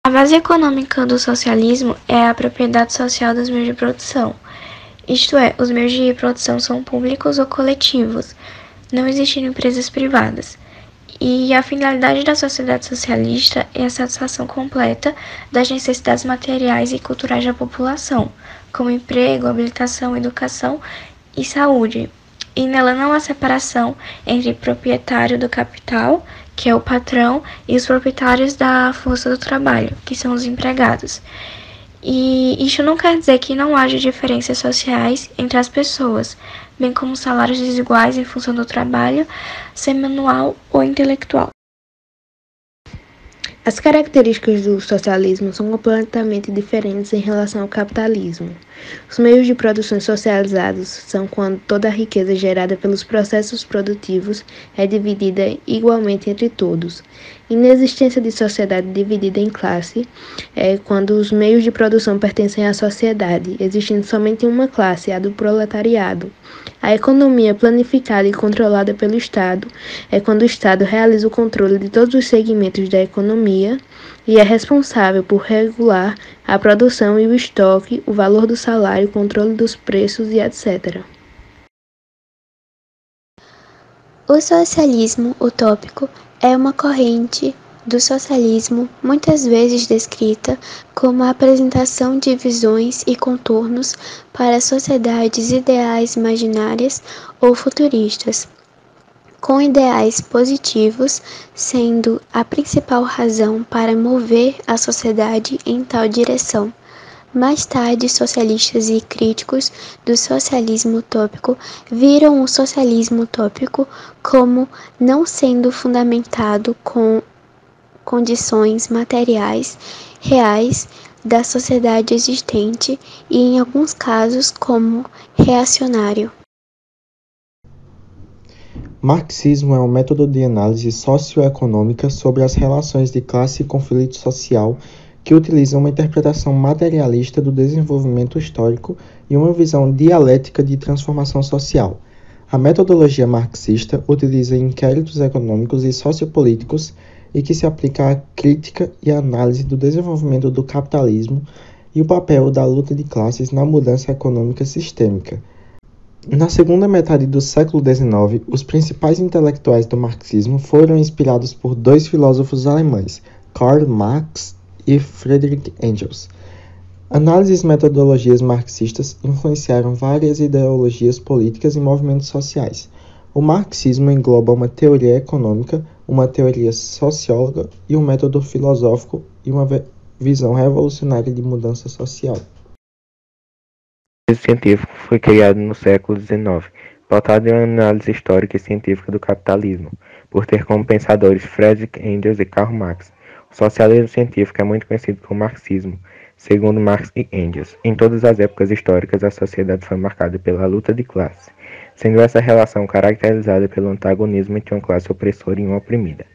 A base econômica do socialismo é a propriedade social dos meios de produção. Isto é, os meios de produção são públicos ou coletivos, não existindo empresas privadas. E a finalidade da sociedade socialista é a satisfação completa das necessidades materiais e culturais da população, como emprego, habilitação, educação e saúde. E nela não há separação entre proprietário do capital, que é o patrão, e os proprietários da força do trabalho, que são os empregados. E isso não quer dizer que não haja diferenças sociais entre as pessoas, bem como salários desiguais em função do trabalho, ser manual ou intelectual. As características do socialismo são completamente diferentes em relação ao capitalismo. Os meios de produção socializados são quando toda a riqueza gerada pelos processos produtivos é dividida igualmente entre todos. Inexistência de sociedade dividida em classe é quando os meios de produção pertencem à sociedade, existindo somente uma classe, a do proletariado. A economia planificada e controlada pelo Estado é quando o Estado realiza o controle de todos os segmentos da economia e é responsável por regular a produção e o estoque, o valor do salário, o controle dos preços e etc. O socialismo utópico é uma corrente do socialismo, muitas vezes descrita como a apresentação de visões e contornos para sociedades ideais imaginárias ou futuristas, com ideais positivos sendo a principal razão para mover a sociedade em tal direção. Mais tarde, socialistas e críticos do socialismo utópico viram o socialismo utópico como não sendo fundamentado com condições materiais reais da sociedade existente e, em alguns casos, como reacionário. Marxismo é um método de análise socioeconômica sobre as relações de classe e conflito social que utiliza uma interpretação materialista do desenvolvimento histórico e uma visão dialética de transformação social. A metodologia marxista utiliza inquéritos econômicos e sociopolíticos e que se aplica à crítica e análise do desenvolvimento do capitalismo e o papel da luta de classes na mudança econômica sistêmica. Na segunda metade do século XIX, os principais intelectuais do marxismo foram inspirados por dois filósofos alemães, Karl Marx e Friedrich Engels. Análises e metodologias marxistas influenciaram várias ideologias políticas e movimentos sociais. O marxismo engloba uma teoria econômica, uma teoria socióloga e um método filosófico e uma visão revolucionária de mudança social. O científico foi criado no século XIX, pautado em uma análise histórica e científica do capitalismo, por ter como pensadores Friedrich Engels e Karl Marx. O socialismo científico é muito conhecido como marxismo, segundo Marx e Engels. Em todas as épocas históricas, a sociedade foi marcada pela luta de classe, sendo essa relação caracterizada pelo antagonismo entre uma classe opressora e uma oprimida.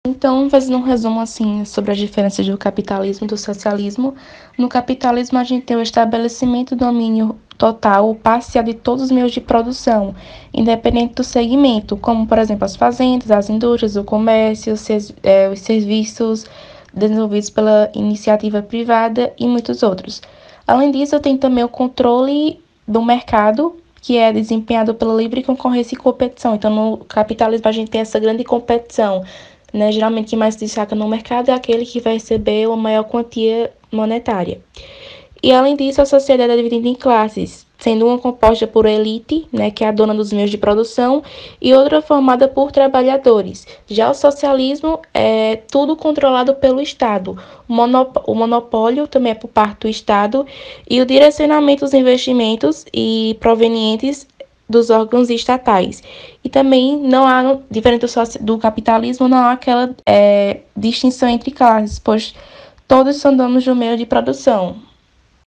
Então, fazendo um resumo assim sobre as diferenças do capitalismo e do socialismo, no capitalismo a gente tem o estabelecimento do domínio total ou parcial de todos os meios de produção, independente do segmento, como por exemplo as fazendas, as indústrias, o comércio, os serviços desenvolvidos pela iniciativa privada e muitos outros. Além disso, tem também o controle do mercado, que é desempenhado pela livre concorrência e competição. Então, no capitalismo a gente tem essa grande competição, né? Geralmente, quem mais se destaca no mercado é aquele que vai receber uma maior quantia monetária. E, além disso, a sociedade é dividida em classes, sendo uma composta por elite, né, que é a dona dos meios de produção, e outra formada por trabalhadores. Já o socialismo é tudo controlado pelo Estado. O monopólio também é por parte do Estado e o direcionamento dos investimentos e provenientes dos órgãos estatais. E também não há, diferente do capitalismo, não há aquela distinção entre classes, pois todos são donos do meio de produção.